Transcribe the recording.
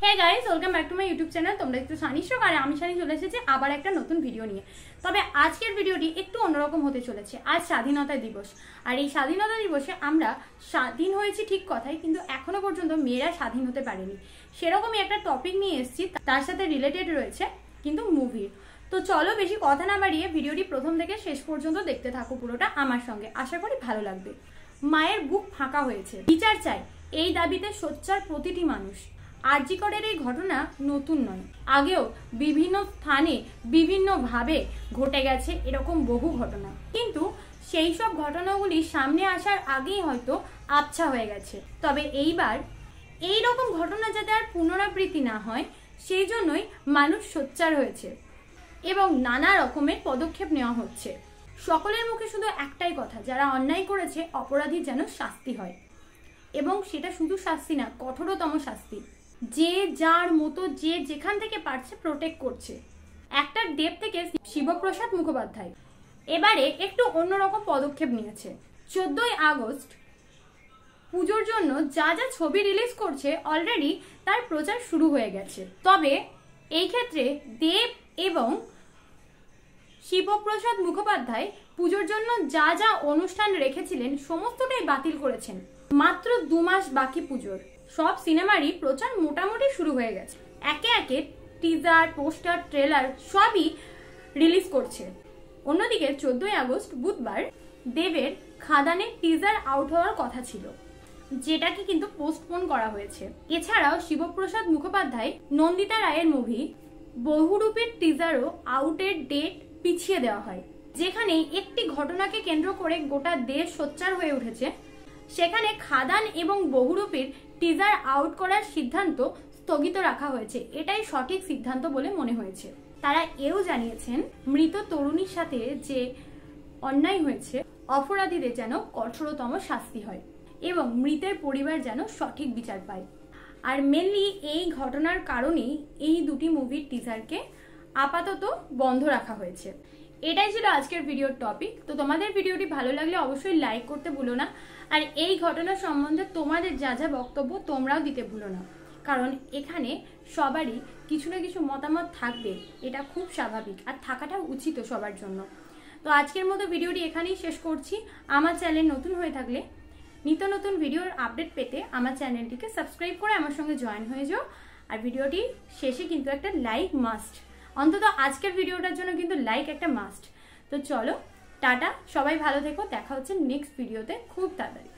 Hey guys, welcome back to my YouTube channel. তোমরা একটু সানিশক আর আমি সানি চলে এসেছি আবার একটা নতুন ভিডিও নিয়ে। তবে আজকের ভিডিওটি একটু অন্যরকম হতে চলেছে। আজ স্বাধীনতা দিবস, আর এই স্বাধীনতা দিবসে আমরা স্বাধীন হয়েছি ঠিক কথাই, কিন্তু এখনো পর্যন্ত মেয়েরা স্বাধীন হতে পারেনি। সেরকমই একটা টপিক নিয়ে এসেছি, তার সাথে রিলেটেড রয়েছে কিন্তু মুভির। তো চলো বেশি কথা না বাড়িয়ে ভিডিওটি প্রথম থেকে শেষ পর্যন্ত দেখতে থাকো পুরোটা আমার সঙ্গে, আশা করি ভালো লাগবে। মায়ের বুক ফাঁকা হয়েছে, বিচার চাই, এই দাবিতে সোচ্চার প্রতিটি মানুষ। আরজি করের এই ঘটনা নতুন নয়, আগেও বিভিন্ন স্থানে বিভিন্নভাবে ঘটে গেছে এরকম বহু ঘটনা, কিন্তু সেই সব ঘটনাগুলি সামনে আসার আগেই হয়তো আবছা হয়ে গেছে। তবে এইবার এই রকম ঘটনা যাতে আর পুনরাবৃত্তি না হয় সেই জন্যই মানুষ সোচ্চার হয়েছে এবং নানা রকমের পদক্ষেপ নেওয়া হচ্ছে। সকলের মুখে শুধু একটাই কথা, যারা অন্যায় করেছে অপরাধী যেন শাস্তি হয়, এবং সেটা শুধু শাস্তি না, কঠোরতম শাস্তি। যে যার মতো যে যেখান থেকে পারছে প্রোটেক্ট করছে। একটা ডেপ থেকে শিবপ্রসাদ মুখোপাধ্যায় এবারে একটু অন্যরকম পদক্ষেপ নিয়েছে। 14ই আগস্ট পুজোর জন্য যা যা ছবি রিলিজ করছে অলরেডি তার প্রচার শুরু হয়ে গেছে। তবে এই ক্ষেত্রে দেব এবং শিবপ্রসাদ মুখোপাধ্যায় পুজোর জন্য যা যা অনুষ্ঠান রেখেছিলেন সমস্তটাই বাতিল করেছেন। মাত্র 2 মাস বাকি পুজোর, সব সিনেমারই প্রচার মোটামুটি শুরু হয়ে গেছে। একে একে টিজার, পোস্টার, ট্রেলার সবই রিলিজ করছে। অন্যদিকে 14ই আগস্ট বুধবার দেবের খাদানের টিজার আউট হওয়ার কথা ছিল, যেটাকে কিন্তু পোস্টপোন করা হয়েছে। এছাড়াও শিবপ্রসাদ মুখোপাধ্যায় নন্দিতা রায়ের মুভি বহুরূপীর টিজারও আউটের ডেট পিছিয়ে দেওয়া হয়। যেখানে একটি ঘটনাকে কেন্দ্র করে গোটা দেশ সোচ্চার হয়ে উঠেছে, সেখানে খাদান এবং বহুরূপীর টিজার আউট করার সিদ্ধান্ত স্থগিত রাখা হয়েছে। এটাই সঠিক সিদ্ধান্ত বলে মনে হয়েছে। তারা এও জানিয়েছেন মৃত তরুণীর সাথে যে অন্যায় হয়েছে অপরাধীদের যেন কঠোরতম শাস্তি হয় এবং মৃতের পরিবার যেন সঠিক বিচার পায়। আর মেনলি এই ঘটনার কারণেই এই দুটি মুভির টিজারকে আপাতত বন্ধ রাখা হয়েছে। এটাই ছিল আজকের ভিডিওর টপিক। তো তোমাদের ভিডিওটি ভালো লাগলে অবশ্যই লাইক করতে ভুলো না, আর এই ঘটনা সম্বন্ধে তোমাদের যা যা বক্তব্য তোমরাও দিতে ভুলো না, কারণ এখানে সবারই কিছু না কিছু মতামত থাকবে, এটা খুব স্বাভাবিক আর থাকাটা উচিত সবার জন্য। তো আজকের মতো ভিডিওটি এখানেই শেষ করছি। আমার চ্যানেল নতুন হয়ে থাকলে নিত্য নতুন ভিডিওর আপডেট পেতে আমার চ্যানেলটিকে সাবস্ক্রাইব করে আমার সঙ্গে জয়েন হয়ে যাও। আর ভিডিওটি শেষে কিন্তু একটা লাইক মাস্ট, অন্তত আজকের ভিডিওটার জন্য কিন্তু লাইক একটা মাস্ট। তো চলো টাটা, সবাই ভালো থেকো, দেখা হচ্ছে নেক্সট ভিডিওতে খুব তাড়াতাড়ি।